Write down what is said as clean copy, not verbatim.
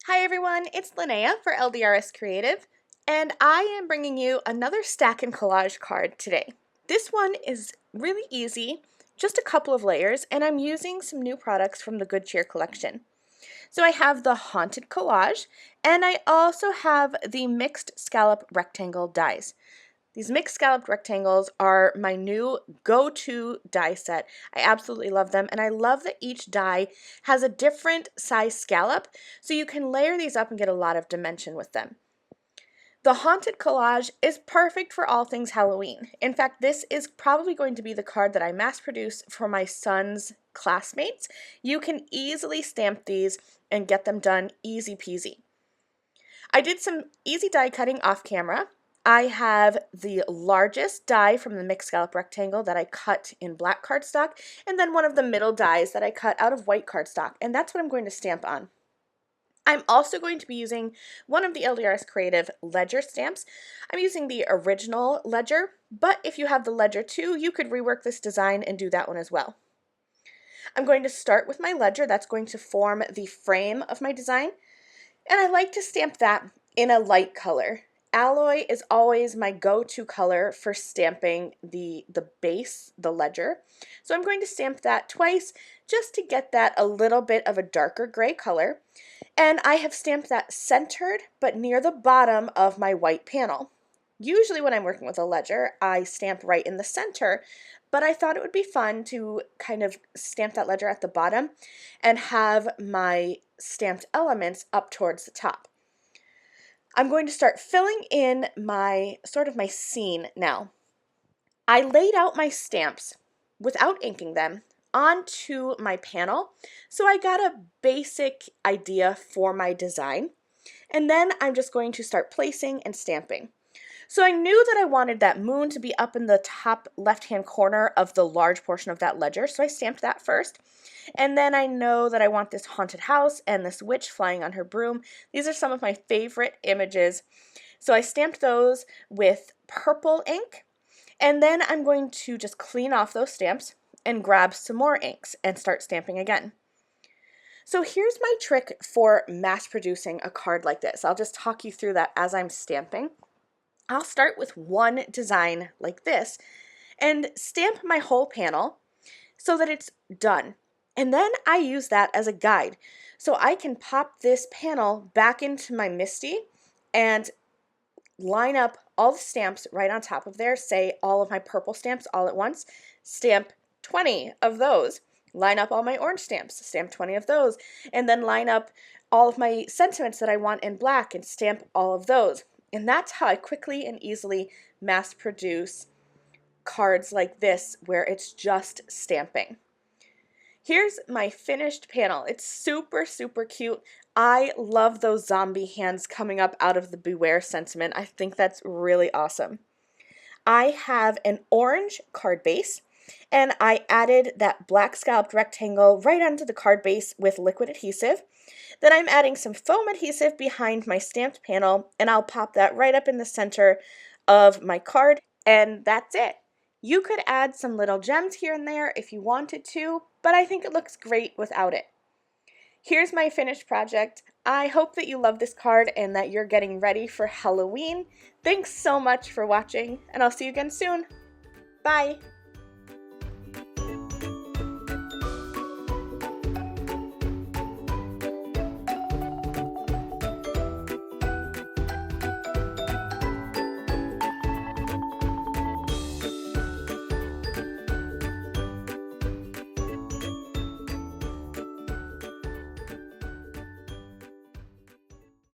Hi everyone, it's Linnea for LDRS Creative, and I am bringing you another stack and collage card today. This one is really easy, just a couple of layers, and I'm using some new products from the Good Cheer collection. So I have the Haunted Collage, and I also have the mixed scallop rectangle dies. These mixed scalloped rectangles are my new go-to die set. I absolutely love them, and I love that each die has a different size scallop, so you can layer these up and get a lot of dimension with them. The Haunted Collage is perfect for all things Halloween. In fact, this is probably going to be the card that I mass produce for my son's classmates. You can easily stamp these and get them done easy peasy. I did some easy die cutting off camera. I have the largest die from the mixed scallop rectangle that I cut in black cardstock, and then one of the middle dies that I cut out of white cardstock, and that's what I'm going to stamp on. I'm also going to be using one of the LDRS Creative Ledger stamps. I'm using the original Ledger, but if you have the Ledger too, you could rework this design and do that one as well. I'm going to start with my Ledger. That's going to form the frame of my design, and I like to stamp that in a light color. Alloy is always my go-to color for stamping the base, the ledger. So I'm going to stamp that twice just to get that a little bit of a darker gray color. And I have stamped that centered but near the bottom of my white panel. Usually when I'm working with a ledger, I stamp right in the center, but I thought it would be fun to kind of stamp that ledger at the bottom and have my stamped elements up towards the top. I'm going to start filling in my scene now. I laid out my stamps without inking them onto my panel, so I got a basic idea for my design, and then I'm just going to start placing and stamping. So I knew that I wanted that moon to be up in the top left-hand corner of the large portion of that ledger, so I stamped that first. And then I know that I want this haunted house and this witch flying on her broom. These are some of my favorite images. So I stamped those with purple ink, and then I'm going to just clean off those stamps and grab some more inks and start stamping again. So here's my trick for mass producing a card like this. I'll just talk you through that as I'm stamping. I'll start with one design like this and stamp my whole panel so that it's done. And then I use that as a guide. So I can pop this panel back into my MISTI and line up all the stamps right on top of there, say all of my purple stamps all at once, stamp 20 of those, line up all my orange stamps, stamp 20 of those, and then line up all of my sentiments that I want in black and stamp all of those. And that's how I quickly and easily mass produce cards like this where it's just stamping. Here's my finished panel. It's super, super cute. I love those zombie hands coming up out of the Beware sentiment. I think that's really awesome. I have an orange card base, and I added that black scalloped rectangle right onto the card base with liquid adhesive. Then I'm adding some foam adhesive behind my stamped panel, and I'll pop that right up in the center of my card, and that's it. You could add some little gems here and there if you wanted to, but I think it looks great without it. Here's my finished project. I hope that you love this card and that you're getting ready for Halloween. Thanks so much for watching, and I'll see you again soon. Bye!